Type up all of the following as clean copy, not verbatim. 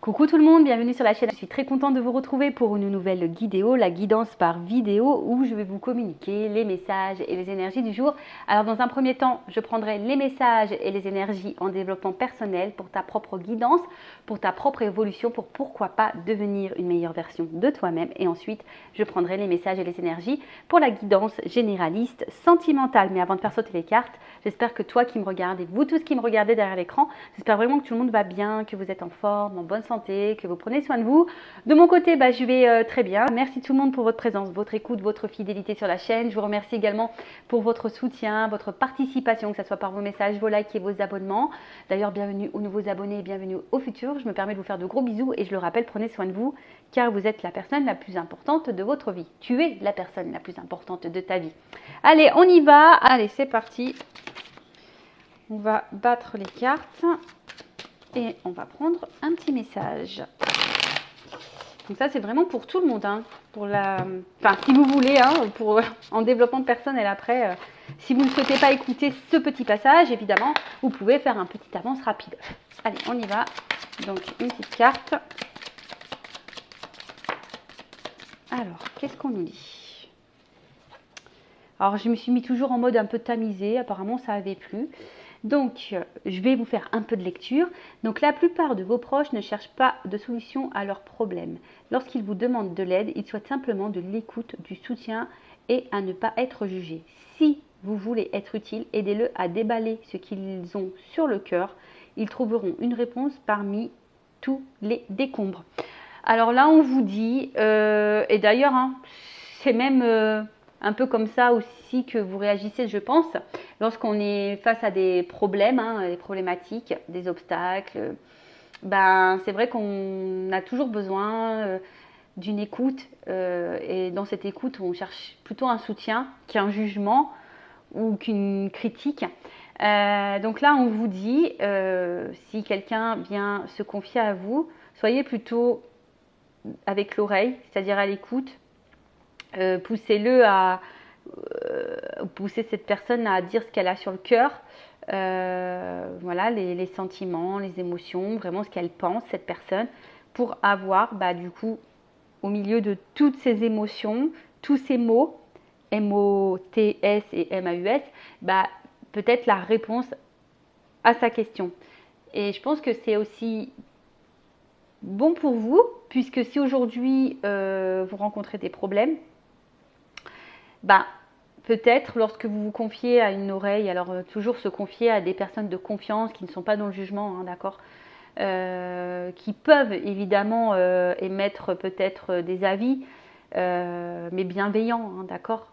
Coucou tout le monde, bienvenue sur la chaîne. Je suis très contente de vous retrouver pour une nouvelle vidéo, la guidance par vidéo où je vais vous communiquer les messages et les énergies du jour. Alors dans un premier temps, je prendrai les messages et les énergies en développement personnel pour ta propre guidance, pour ta propre évolution, pour pourquoi pas devenir une meilleure version de toi-même. Et ensuite, je prendrai les messages et les énergies pour la guidance généraliste, sentimentale. Mais avant de faire sauter les cartes, j'espère que toi qui me regardez, vous tous qui me regardez derrière l'écran, j'espère vraiment que tout le monde va bien, que vous êtes en forme, en bonne santé, que vous prenez soin de vous. De mon côté, je vais très bien. Merci tout le monde pour votre présence, votre écoute, votre fidélité sur la chaîne. Je vous remercie également pour votre soutien, votre participation, que ce soit par vos messages, vos likes et vos abonnements. D'ailleurs, bienvenue aux nouveaux abonnés et bienvenue au futur. Je me permets de vous faire de gros bisous et je le rappelle, prenez soin de vous car vous êtes la personne la plus importante de votre vie. Tu es la personne la plus importante de ta vie. Allez, on y va. Allez, c'est parti. On va battre les cartes. Et on va prendre un petit message. Donc ça, c'est vraiment pour tout le monde. Pour enfin, si vous voulez, en développement personnel après. Si vous ne souhaitez pas écouter ce petit passage, évidemment, vous pouvez faire un petit avance rapide. Allez, on y va. Donc, une petite carte. Alors, qu'est-ce qu'on nous dit? Alors, je me suis mis toujours en mode un peu tamisé. Apparemment, ça n'avait plu. Donc, je vais vous faire un peu de lecture. Donc, la plupart de vos proches ne cherchent pas de solution à leurs problèmes. Lorsqu'ils vous demandent de l'aide, ils souhaitent simplement de l'écoute, du soutien et à ne pas être jugés. Si vous voulez être utile, aidez-le à déballer ce qu'ils ont sur le cœur. Ils trouveront une réponse parmi tous les décombres. Alors là, on vous dit, et d'ailleurs, c'est même un peu comme ça aussi que vous réagissez, je pense, lorsqu'on est face à des problèmes, des problématiques, des obstacles. C'est vrai qu'on a toujours besoin d'une écoute et dans cette écoute, on cherche plutôt un soutien qu'un jugement ou qu'une critique. Donc là, on vous dit, si quelqu'un vient se confier à vous, soyez plutôt avec l'oreille, c'est-à-dire à l'écoute. Poussez-le à pousser cette personne à dire ce qu'elle a sur le cœur, voilà, les sentiments, les émotions, vraiment ce qu'elle pense, cette personne, pour avoir du coup au milieu de toutes ces émotions, tous ces mots, M-O-T-S et M-A-U-S, peut-être la réponse à sa question. Et je pense que c'est aussi bon pour vous, puisque si aujourd'hui vous rencontrez des problèmes, peut-être lorsque vous vous confiez à une oreille, alors toujours se confier à des personnes de confiance qui ne sont pas dans le jugement, d'accord, qui peuvent évidemment émettre peut-être des avis, mais bienveillants, d'accord,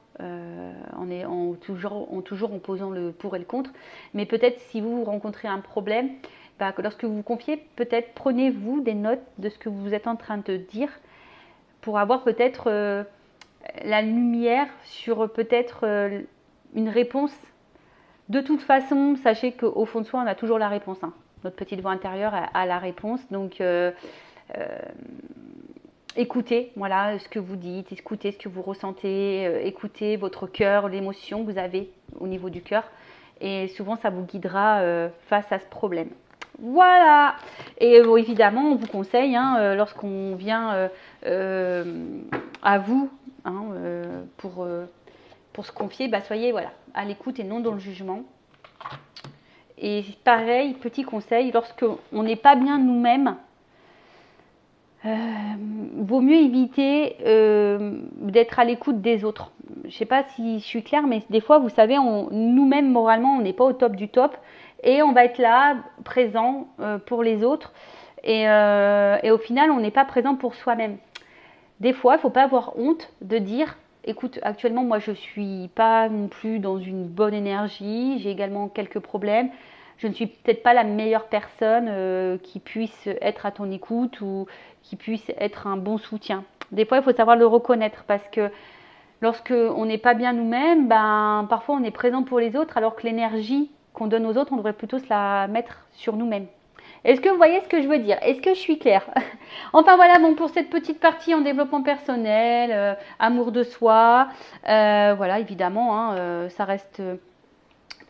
toujours en posant le pour et le contre. Mais peut-être si vous rencontrez un problème, lorsque vous vous confiez, peut-être prenez-vous des notes de ce que vous êtes en train de dire pour avoir peut-être la lumière sur peut-être une réponse. De toute façon, sachez qu'au fond de soi, on a toujours la réponse. Notre petite voix intérieure a la réponse. Donc, écoutez ce que vous dites, écoutez ce que vous ressentez, écoutez votre cœur, l'émotion que vous avez au niveau du cœur. Et souvent, ça vous guidera face à ce problème. Voilà. Et évidemment, on vous conseille, lorsqu'on vient à vous, pour se confier, soyez à l'écoute et non dans le jugement. Et pareil, petit conseil, lorsqu'on n'est pas bien nous-mêmes, vaut mieux éviter d'être à l'écoute des autres. Je ne sais pas si je suis claire, mais des fois, vous savez, nous-mêmes, moralement, on n'est pas au top du top. Et on va être là, présent pour les autres. Et au final, on n'est pas présent pour soi-même. Des fois, il ne faut pas avoir honte de dire, écoute, actuellement, moi, je ne suis pas non plus dans une bonne énergie. J'ai également quelques problèmes. Je ne suis peut-être pas la meilleure personne qui puisse être à ton écoute ou qui puisse être un bon soutien. Des fois, il faut savoir le reconnaître parce que lorsqu'on n'est pas bien nous-mêmes, parfois on est présent pour les autres alors que l'énergie qu'on donne aux autres, on devrait plutôt se la mettre sur nous-mêmes. Est-ce que vous voyez ce que je veux dire? Est-ce que je suis claire? Enfin voilà, pour cette petite partie en développement personnel, amour de soi, voilà, évidemment, ça reste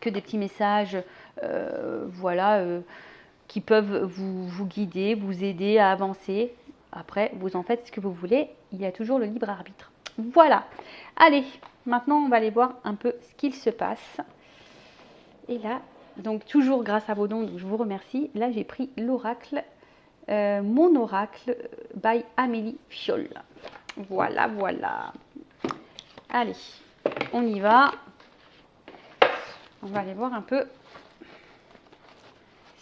que des petits messages, qui peuvent vous guider, vous aider à avancer. Après, vous en faites ce que vous voulez. Il y a toujours le libre arbitre. Voilà. Allez, maintenant, on va aller voir un peu ce qu'il se passe. Et là, donc toujours grâce à vos dons, donc je vous remercie. Là, j'ai pris l'oracle, mon oracle by Amélie Fiol. Voilà, voilà. Allez, on y va. On va aller voir un peu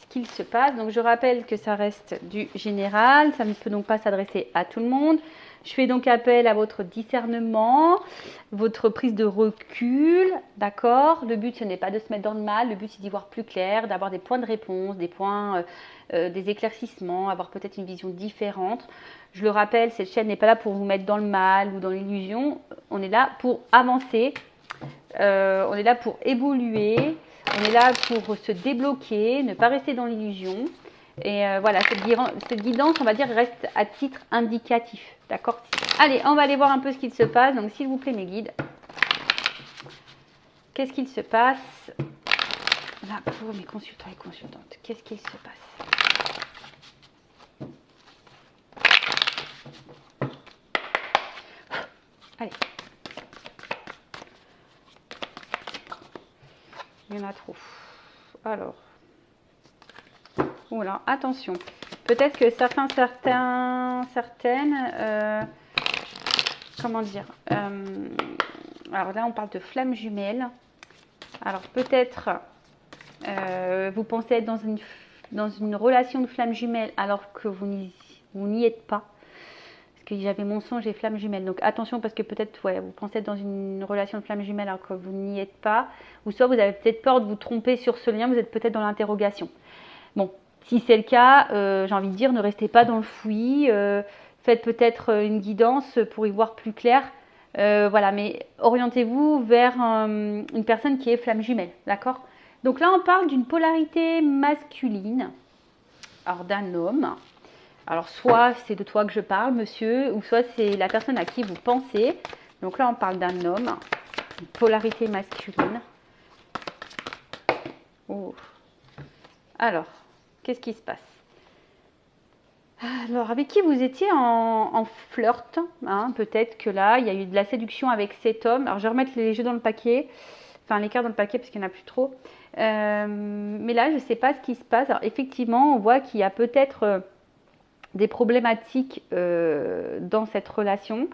ce qu'il se passe. Donc, je rappelle que ça reste du général. Ça ne peut donc pas s'adresser à tout le monde. Je fais donc appel à votre discernement, votre prise de recul, d'accord? Le but, ce n'est pas de se mettre dans le mal. Le but, c'est d'y voir plus clair, d'avoir des points de réponse, des points, des éclaircissements, avoir peut-être une vision différente. Je le rappelle, cette chaîne n'est pas là pour vous mettre dans le mal ou dans l'illusion. On est là pour avancer. On est là pour évoluer. On est là pour se débloquer, ne pas rester dans l'illusion. Et voilà, cette guidance, on va dire, reste à titre indicatif. D'accord? Allez, on va aller voir un peu ce qu'il se passe. Donc, s'il vous plaît, mes guides. Qu'est-ce qu'il se passe là pour mes consultants et consultantes? Qu'est-ce qu'il se passe? Allez. Il y en a trop. Alors. Oula, attention. Peut-être que certaines, comment dire, alors là on parle de flammes jumelles. Alors peut-être vous pensez être dans une relation de flammes jumelles alors que vous n'y êtes pas. Parce que j'avais mensonge et flammes jumelles. Donc attention parce que peut-être vous pensez être dans une relation de flammes jumelles alors que vous n'y êtes pas. Ou soit vous avez peut-être peur de vous tromper sur ce lien, vous êtes peut-être dans l'interrogation. Bon. Si c'est le cas, j'ai envie de dire, ne restez pas dans le fouillis, faites peut-être une guidance pour y voir plus clair. Voilà, mais orientez-vous vers une personne qui est flamme jumelle, d'accord? Donc là, on parle d'une polarité masculine, alors d'un homme. Alors soit c'est de toi que je parle, monsieur, ou soit c'est la personne à qui vous pensez. Donc là, on parle d'un homme, une polarité masculine. Oh. Alors. Qu'est-ce qui se passe? Alors, avec qui vous étiez en flirt, hein, peut-être que là, il y a eu de la séduction avec cet homme. Alors, je vais remettre les jeux dans le paquet, enfin les cartes dans le paquet parce qu'il n'y en a plus trop. Mais là, je ne sais pas ce qui se passe. Alors, effectivement, on voit qu'il y a peut-être des problématiques dans cette relation,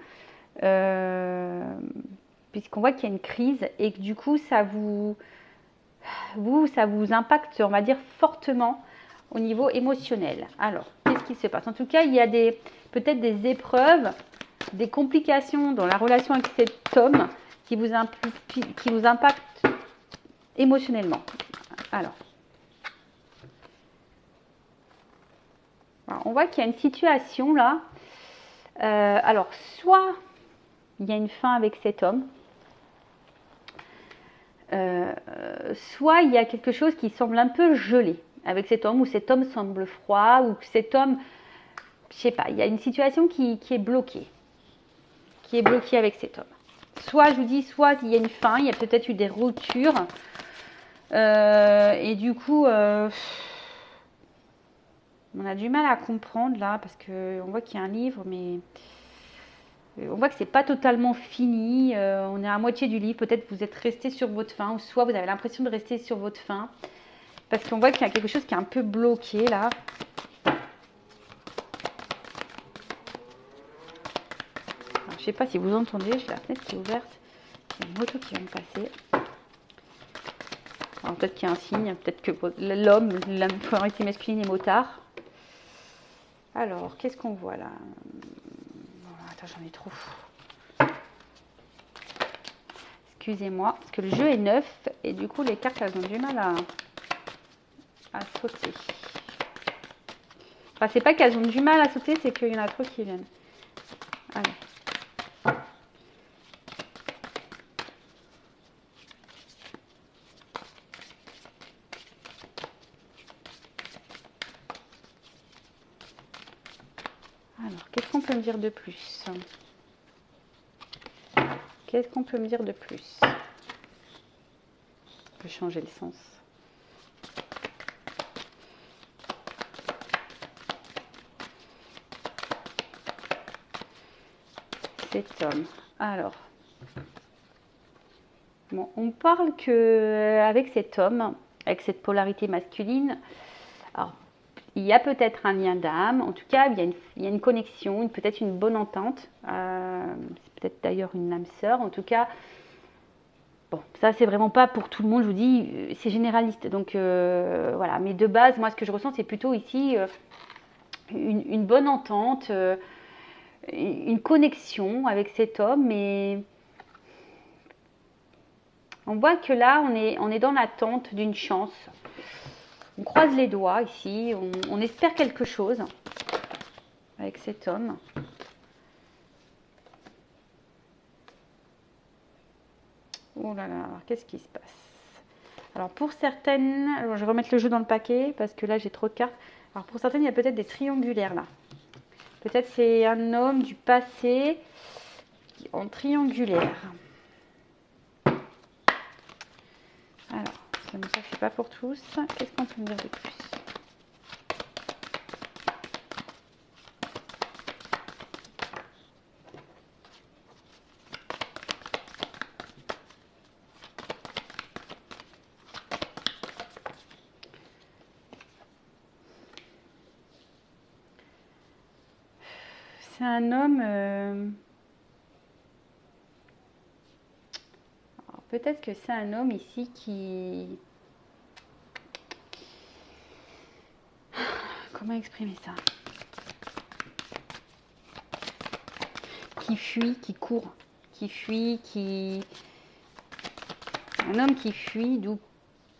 puisqu'on voit qu'il y a une crise et que du coup, ça vous impacte, on va dire, fortement au niveau émotionnel. Alors, qu'est-ce qui se passe? En tout cas, il y a peut-être des épreuves, des complications dans la relation avec cet homme qui vous impactent émotionnellement. Alors, on voit qu'il y a une situation là. Alors, soit il y a une fin avec cet homme, soit il y a quelque chose qui semble un peu gelé avec cet homme, ou cet homme semble froid, ou que cet homme, je sais pas, il y a une situation qui est bloquée, avec cet homme. Soit, je vous dis, soit il y a une fin, il y a peut-être eu des ruptures, et du coup, on a du mal à comprendre là, parce qu'on voit qu'il y a un livre, mais on voit que c'est pas totalement fini, on est à moitié du livre, peut-être vous êtes resté sur votre fin, ou soit vous avez l'impression de rester sur votre fin. Parce qu'on voit qu'il y a quelque chose qui est un peu bloqué là. Alors, je ne sais pas si vous entendez, j'ai la fenêtre qui est ouverte. Il y a une moto qui vient de passer. Alors peut-être qu'il y a un signe, peut-être que l'homme, la polarité masculine est motard. Alors, qu'est-ce qu'on voit là? Attends, j'en ai trop. Excusez-moi, parce que le jeu est neuf et du coup les cartes elles ont du mal à sauter. Enfin, c'est pas qu'elles ont du mal à sauter, c'est qu'il y en a trop qui viennent. Allez. Alors, qu'est-ce qu'on peut me dire de plus? Qu'est-ce qu'on peut me dire de plus? Je peux changer le sens. cet homme. Alors, bon, on parle que avec cet homme, avec cette polarité masculine, alors, il y a peut-être un lien d'âme. En tout cas, il y a une connexion, peut-être une bonne entente. C'est peut-être d'ailleurs une âme sœur. En tout cas, bon, ça, c'est vraiment pas pour tout le monde. Je vous dis, c'est généraliste. Donc, voilà. Mais de base, moi, ce que je ressens, c'est plutôt ici une bonne entente, une connexion avec cet homme. Mais on voit que là, on est dans l'attente d'une chance. On croise les doigts ici, on espère quelque chose avec cet homme. Oh là là, qu'est-ce qui se passe? Alors pour certaines, alors je vais remettre le jeu dans le paquet parce que là j'ai trop de cartes. Alors pour certaines, il y a peut-être des triangulaires là. Peut-être c'est un homme du passé en triangulaire. Alors, ça ne suffit pas pour tous. Qu'est-ce qu'on peut me dire de plus? C'est un homme... peut-être que c'est un homme ici qui... Comment exprimer ça? Qui fuit, qui court, qui fuit, qui... Un homme qui fuit, d'où...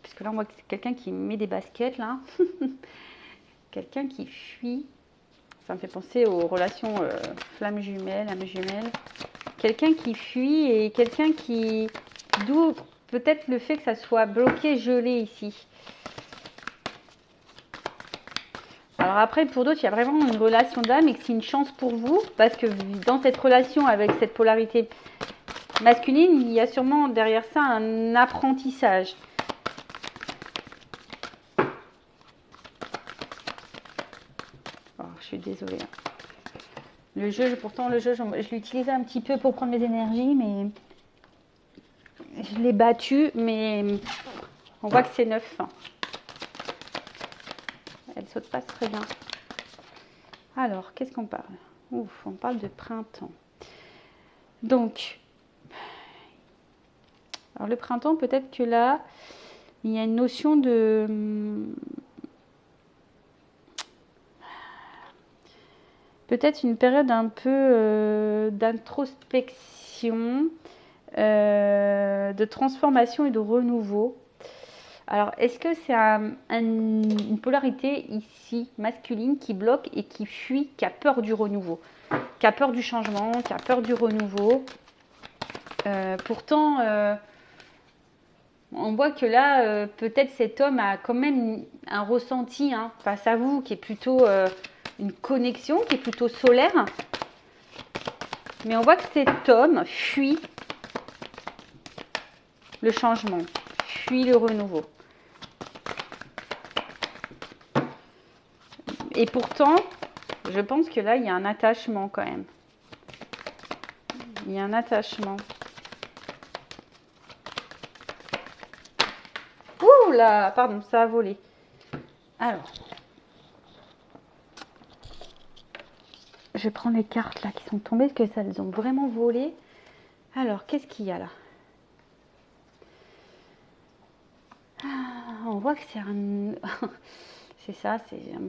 Parce que là, on voit que c'est quelqu'un qui met des baskets, là. Quelqu'un qui fuit. Ça me fait penser aux relations flamme jumelle, âme jumelle. Quelqu'un qui fuit et quelqu'un qui... D'où peut-être le fait que ça soit bloqué, gelé ici. Alors après, pour d'autres, il y a vraiment une relation d'âme et que c'est une chance pour vous. Parce que dans cette relation avec cette polarité masculine, il y a sûrement derrière ça un apprentissage. Oh, je suis désolée. Le jeu, pourtant le jeu, je l'utilisais un petit peu pour prendre mes énergies, mais je l'ai battu, mais on voit que c'est neuf. Elle saute pas très bien. Alors, qu'est-ce qu'on parle? Ouf, on parle de printemps. Donc, alors le printemps, peut-être que là, il y a une notion de... Peut-être une période un peu d'introspection, de transformation et de renouveau. Alors, est-ce que c'est une polarité ici masculine qui bloque et qui fuit, qui a peur du renouveau, qui a peur du changement, qui a peur du renouveau? Pourtant, on voit que là, peut-être cet homme a quand même un ressenti face à vous qui est plutôt une connexion, qui est plutôt solaire. Mais on voit que cet homme fuit le changement, fuit le renouveau. Et pourtant, je pense que là, il y a un attachement quand même. Il y a un attachement. Ouh là, pardon, ça a volé. Alors, je prends les cartes là qui sont tombées, parce que ça, elles ont vraiment volé. Alors, qu'est-ce qu'il y a là? On voit que c'est un... c'est ça,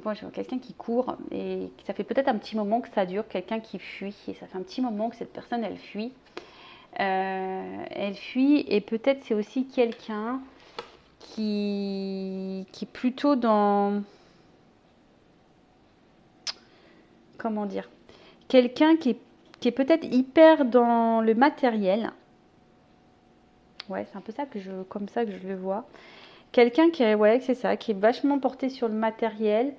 moi je vois quelqu'un qui court et ça fait peut-être un petit moment que ça dure, quelqu'un qui fuit. Et ça fait un petit moment que cette personne, elle fuit. Elle fuit et peut-être c'est aussi quelqu'un qui est plutôt dans... Comment dire? Quelqu'un qui est peut-être hyper dans le matériel. Ouais, c'est un peu ça comme ça que je le vois. Quelqu'un qui est, ouais, c'est ça, qui est vachement porté sur le matériel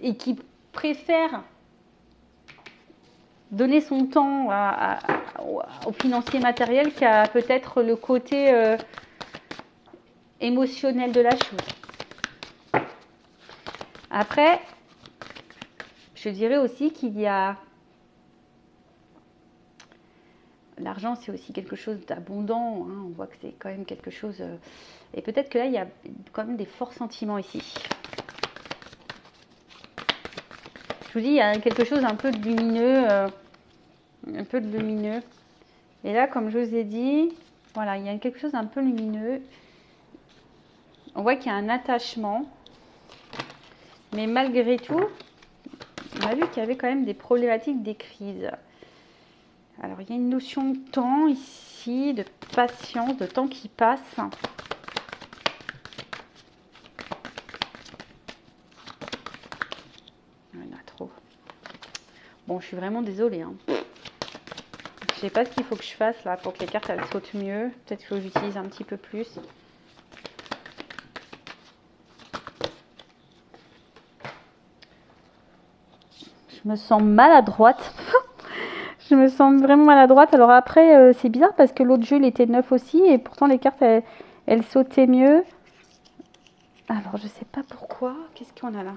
et qui préfère donner son temps au financier matériel qu'à peut-être le côté émotionnel de la chose. Après, je je dirais aussi qu'il y a... L'argent, c'est aussi quelque chose d'abondant. Hein. On voit que c'est quand même quelque chose... Et peut-être que là, il y a quand même des forts sentiments ici. Je vous dis, il y a quelque chose un peu de lumineux. Un peu de lumineux. Et là, comme je vous ai dit, voilà, il y a quelque chose d'un peu lumineux. On voit qu'il y a un attachement. Mais malgré tout, on a vu qu'il y avait quand même des problématiques, des crises. Alors, il y a une notion de temps ici, de patience, de temps qui passe. Il y en a trop. Bon, je suis vraiment désolée. Hein. Je sais pas ce qu'il faut que je fasse là pour que les cartes elles sautent mieux. Peut-être qu'il faut que j'utilise un petit peu plus. Je me sens maladroite. Je me sens vraiment maladroite. Alors après, c'est bizarre parce que l'autre jeu, il était neuf aussi. Et pourtant, les cartes, elles sautaient mieux. Alors, je sais pas pourquoi. Qu'est-ce qu'on a là?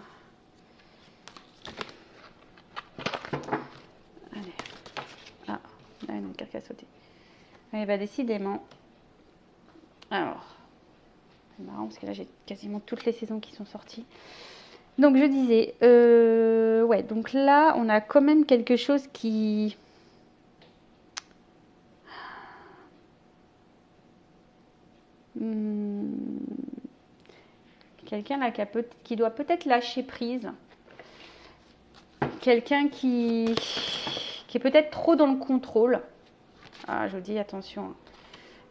Allez. Ah, là, une carte qui a sauté. Allez, bah décidément. Alors, c'est marrant parce que là, j'ai quasiment toutes les saisons qui sont sorties. Donc, je disais, ouais, donc là, on a quand même quelque chose qui... Quelqu'un là qui doit peut-être lâcher prise. Quelqu'un qui est peut-être trop dans le contrôle. Ah, je vous dis attention.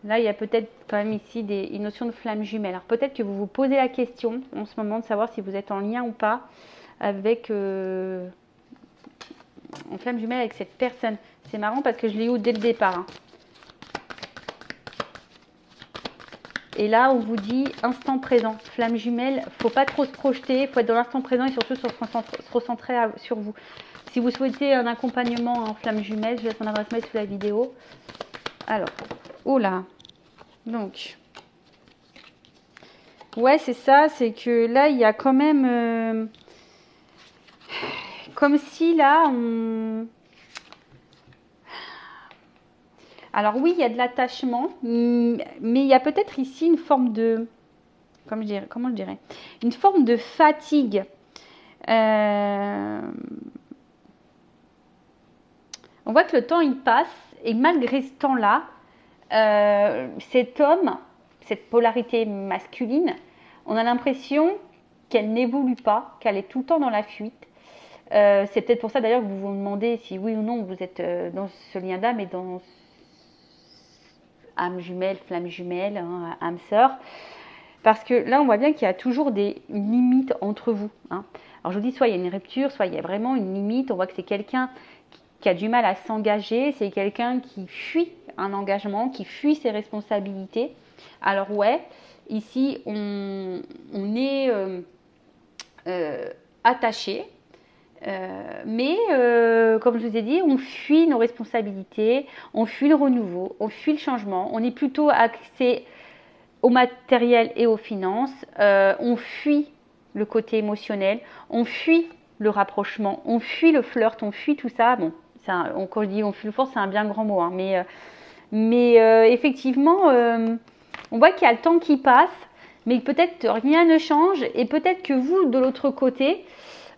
Là, il y a peut-être quand même ici une notion de flamme jumelle. Alors peut-être que vous vous posez la question en ce moment de savoir si vous êtes en lien ou pas avec en flamme jumelle avec cette personne. C'est marrant parce que je l'ai eu dès le départ. Hein. Et là, on vous dit instant présent, flamme jumelle, faut pas trop se projeter, faut être dans l'instant présent et surtout se recentrer sur vous. Si vous souhaitez un accompagnement en flamme jumelle, je laisse mon adresse mail sous la vidéo. Alors, oh là, donc, ouais, c'est ça, c'est que là, il y a quand même, comme si là, on... Alors oui, il y a de l'attachement, mais il y a peut-être ici une forme de, comment je dirais, une forme de fatigue. On voit que le temps il passe et malgré ce temps-là, cet homme, cette polarité masculine, on a l'impression qu'elle n'évolue pas, qu'elle est tout le temps dans la fuite. C'est peut-être pour ça d'ailleurs que vous vous demandez si oui ou non vous êtes dans ce lien d'âme et dans âme jumelle, flamme jumelle, hein, âme sœur. Parce que là, on voit bien qu'il y a toujours des limites entre vous. Hein. Alors, je vous dis, soit il y a une rupture, soit il y a vraiment une limite. On voit que c'est quelqu'un qui a du mal à s'engager. C'est quelqu'un qui fuit un engagement, qui fuit ses responsabilités. Alors, ouais, ici, on est attaché. Mais comme je vous ai dit, on fuit nos responsabilités, on fuit le renouveau, on fuit le changement, on est plutôt axé au matériel et aux finances, on fuit le côté émotionnel, on fuit le rapprochement, on fuit le flirt, on fuit tout ça. Bon, quand je dis on fuit le flirt, c'est un bien grand mot, hein, mais effectivement, on voit qu'il y a le temps qui passe, mais peut-être rien ne change et peut-être que vous, de l'autre côté,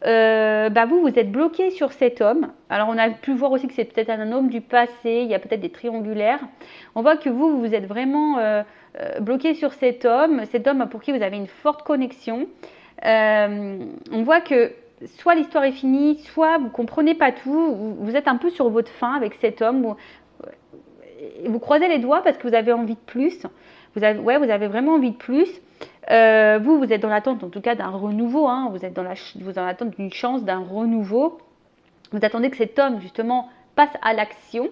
vous êtes bloqué sur cet homme. Alors on a pu voir aussi que c'est peut-être un homme du passé, il y a peut-être des triangulaires. On voit que vous êtes vraiment bloqué sur cet homme pour qui vous avez une forte connexion. On voit que soit l'histoire est finie, soit vous ne comprenez pas tout, vous êtes un peu sur votre faim avec cet homme. Vous croisez les doigts parce que vous avez envie de plus. Vous avez vraiment envie de plus. Vous êtes dans l'attente en tout cas d'un renouveau, hein. Vous êtes dans l'attente d'une chance, d'un renouveau. Vous attendez que cet homme justement passe à l'action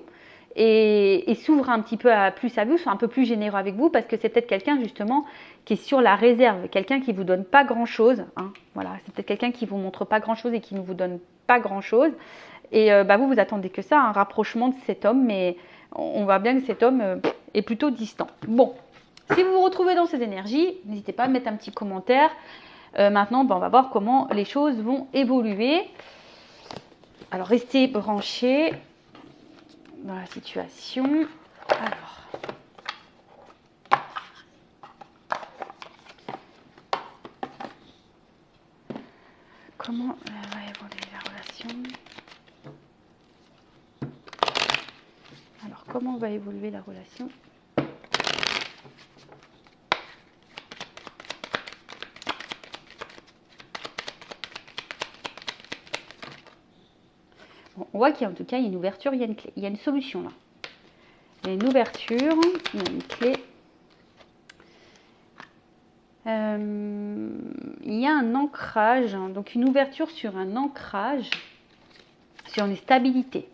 et s'ouvre un petit peu plus à vous, soit un peu plus généreux avec vous parce que c'est peut-être quelqu'un justement qui est sur la réserve, quelqu'un qui ne vous donne pas grand-chose. Hein. Voilà, c'est peut-être quelqu'un qui ne vous montre pas grand-chose et qui ne vous donne pas grand-chose. Et vous attendez que ça, un rapprochement de cet homme, mais on voit bien que cet homme est plutôt distant. Bon. Si vous vous retrouvez dans ces énergies, n'hésitez pas à mettre un petit commentaire. Maintenant, on va voir comment les choses vont évoluer. Alors, restez branchés dans la situation. Alors, comment va évoluer la relation? Alors, comment va évoluer la relation? Bon, on voit qu'il y a en tout cas une ouverture, il y a une clé, il y a une solution là. Il y a une ouverture, il y a une clé. Il y a un ancrage, hein, donc une ouverture sur un ancrage, sur une stabilité.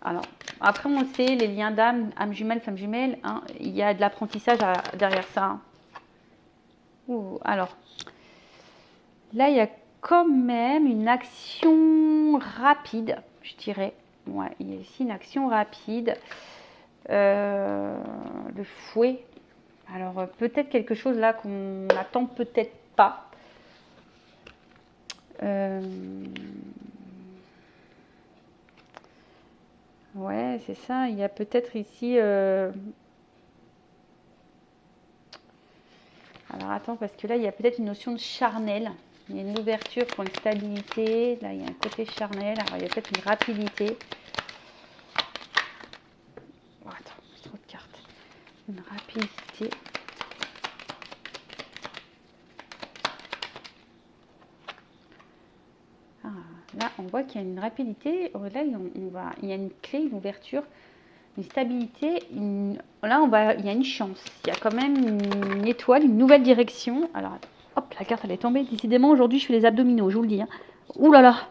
Alors, après on sait, les liens d'âme, âme jumelle, femme jumelle, hein, il y a de l'apprentissage derrière ça. Ouh, alors, là il y a quand même une action rapide, je dirais. Ouais, il y a ici une action rapide. Le fouet. Alors, peut-être quelque chose là qu'on n'attend peut-être pas. Ouais, c'est ça. Il y a peut-être ici... Alors, attends, parce que là, il y a peut-être une notion de charnel. Il y a une ouverture pour une stabilité. Là, il y a un côté charnel. Alors, il y a peut-être une rapidité. Oh, attends, j'ai trop de cartes. Une rapidité. Ah, là, on voit qu'il y a une rapidité. Là, il y a une clé, une ouverture, une stabilité. Là, il y a une chance. Il y a quand même une étoile, une nouvelle direction. Alors, hop, la carte, elle est tombée. Décidément, aujourd'hui, je fais les abdominaux, je vous le dis. Hein. Ouh là là.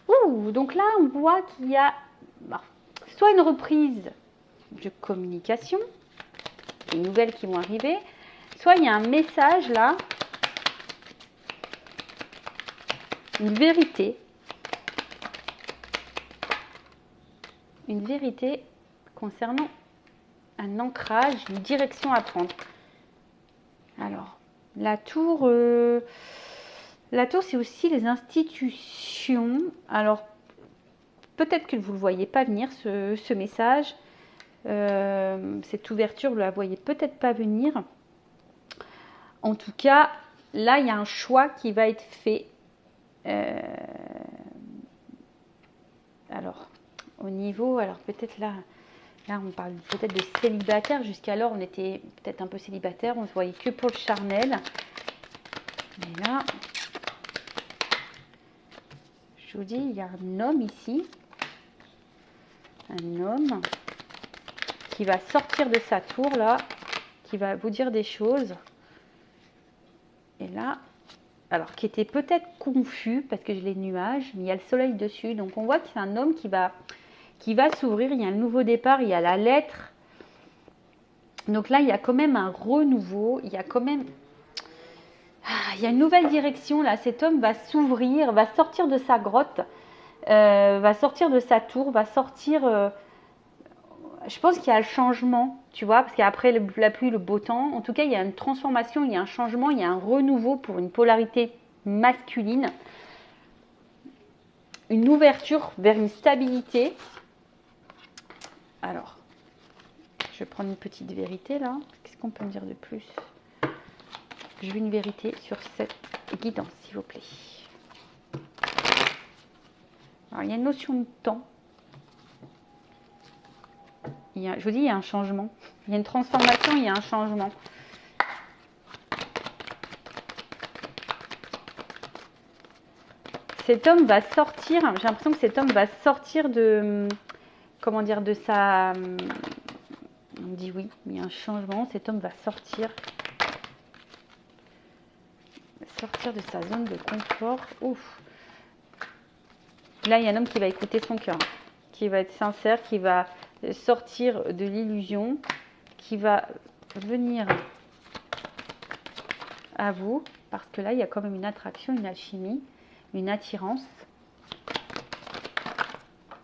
Ouh, donc là, on voit qu'il y a soit une reprise de communication, des nouvelles qui vont arriver, soit il y a un message là, une vérité concernant un ancrage, une direction à prendre. Alors, la tour, c'est aussi les institutions. Alors, peut-être que vous ne le voyez pas venir, ce message. Cette ouverture, vous ne la voyez peut-être pas venir. En tout cas, là, il y a un choix qui va être fait. Alors, au niveau, alors peut-être là, on parle peut-être de célibataire. Jusqu'alors, on était peut-être un peu célibataire. On ne se voyait que pour le charnel. Mais là, je vous dis, il y a un homme ici. Un homme qui va sortir de sa tour là, qui va vous dire des choses. Et là, alors qui était peut-être confus parce que j'ai les nuages, mais il y a le soleil dessus. Donc on voit que c'est un homme qui va s'ouvrir. Il y a un nouveau départ, il y a la lettre. Donc là, il y a quand même un renouveau. Il y a quand même... il y a une nouvelle direction là. Cet homme va s'ouvrir, va sortir de sa grotte, va sortir de sa tour, va sortir... je pense qu'il y a le changement, tu vois, parce qu'après la pluie, le beau temps, en tout cas, il y a une transformation, il y a un changement, il y a un renouveau pour une polarité masculine, une ouverture vers une stabilité. Alors, je vais prendre une petite vérité là. Qu'est-ce qu'on peut me dire de plus? Je veux une vérité sur cette guidance, s'il vous plaît. Alors, il y a une notion de temps. Je vous dis, il y a un changement. Il y a une transformation, il y a un changement. Cet homme va sortir, j'ai l'impression que cet homme va sortir de, comment dire, de sa... On dit oui, il y a un changement. Cet homme va sortir de sa zone de confort. Ouf. Là, il y a un homme qui va écouter son cœur, qui va être sincère, qui va sortir de l'illusion, qui va venir à vous, parce que là, il y a quand même une attraction, une alchimie, une attirance.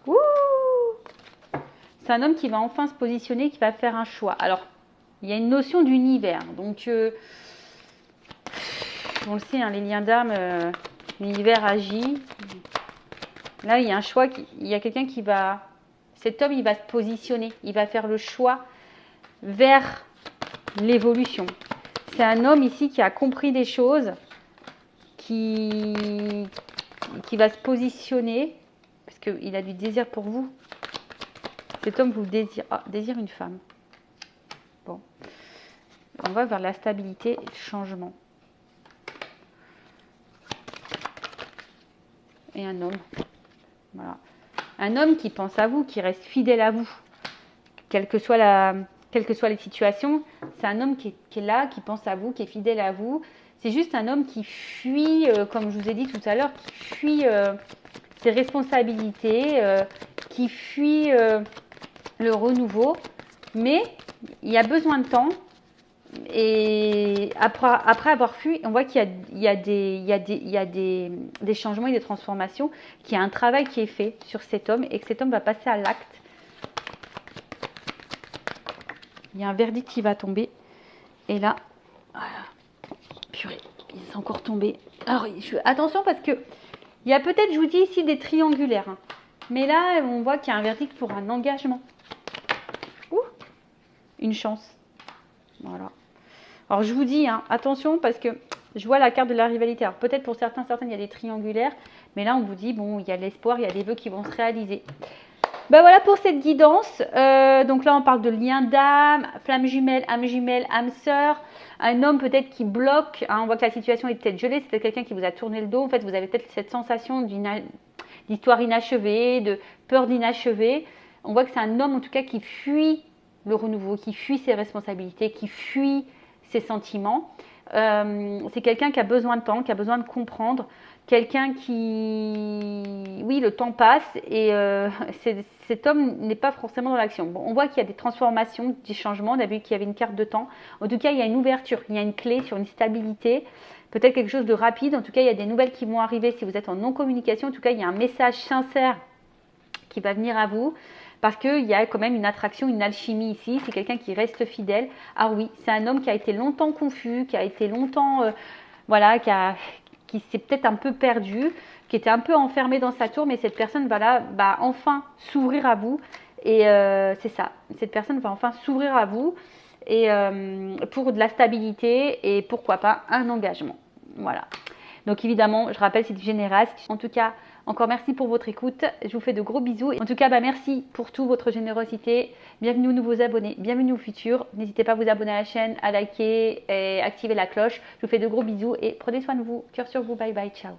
Ouh! C'est un homme qui va enfin se positionner, qui va faire un choix. Alors, il y a une notion d'univers. Donc, on le sait, hein, les liens d'âme, l'univers agit. Là, il y a un choix, il y a quelqu'un qui va... Cet homme, il va se positionner, il va faire le choix vers l'évolution. C'est un homme ici qui a compris des choses, qui va se positionner, parce qu'il a du désir pour vous. Cet homme vous désire, désire une femme. Bon, on va vers la stabilité et le changement. Et un homme, voilà. Un homme qui pense à vous, qui reste fidèle à vous, quelles que soient les situations. C'est un homme qui est là, qui pense à vous, qui est fidèle à vous. C'est juste un homme qui fuit, comme je vous ai dit tout à l'heure, qui fuit ses responsabilités, qui fuit le renouveau. Mais il y a besoin de temps. Et après avoir fui, on voit qu'il y a des changements et des transformations, qu'il y a un travail qui est fait sur cet homme et que cet homme va passer à l'acte. Il y a un verdict qui va tomber. Et là, voilà. Purée, il est encore tombé. Alors, attention parce que il y a peut-être, je vous dis ici, des triangulaires. Hein. Mais là, on voit qu'il y a un verdict pour un engagement. Ouh, une chance. Voilà. Alors, je vous dis, hein, attention parce que je vois la carte de la rivalité. Alors, peut-être pour certaines, il y a des triangulaires. Mais là, on vous dit, bon, il y a de l'espoir, il y a des vœux qui vont se réaliser. Ben voilà pour cette guidance. Donc là, on parle de lien d'âme, flamme jumelle, âme sœur. Un homme peut-être qui bloque. Hein, on voit que la situation est peut-être gelée. C'est peut-être quelqu'un qui vous a tourné le dos. En fait, vous avez peut-être cette sensation d'histoire inachevée, de peur d'inachevé. On voit que c'est un homme, en tout cas, qui fuit le renouveau, qui fuit ses responsabilités, qui fuit ses sentiments. C'est quelqu'un qui a besoin de temps, qui a besoin de comprendre. Quelqu'un qui... Oui, le temps passe et cet homme n'est pas forcément dans l'action. Bon, on voit qu'il y a des transformations, des changements. On a vu qu'il y avait une carte de temps. En tout cas, il y a une ouverture, il y a une clé sur une stabilité. Peut-être quelque chose de rapide. En tout cas, il y a des nouvelles qui vont arriver si vous êtes en non-communication. En tout cas, il y a un message sincère qui va venir à vous. Parce qu'il y a quand même une attraction, une alchimie ici. C'est quelqu'un qui reste fidèle. Ah oui, c'est un homme qui a été longtemps confus, qui a été longtemps... voilà, qui s'est peut-être un peu perdu, qui était un peu enfermé dans sa tour, mais cette personne va là, enfin s'ouvrir à vous. Et c'est ça, cette personne va enfin s'ouvrir à vous et pour de la stabilité et pourquoi pas un engagement. Voilà. Donc évidemment, je rappelle, c'est du général. En tout cas, encore merci pour votre écoute. Je vous fais de gros bisous. En tout cas, merci pour toute votre générosité. Bienvenue aux nouveaux abonnés, bienvenue aux futurs. N'hésitez pas à vous abonner à la chaîne, à liker et activer la cloche. Je vous fais de gros bisous et prenez soin de vous. Cœur sur vous. Bye bye. Ciao.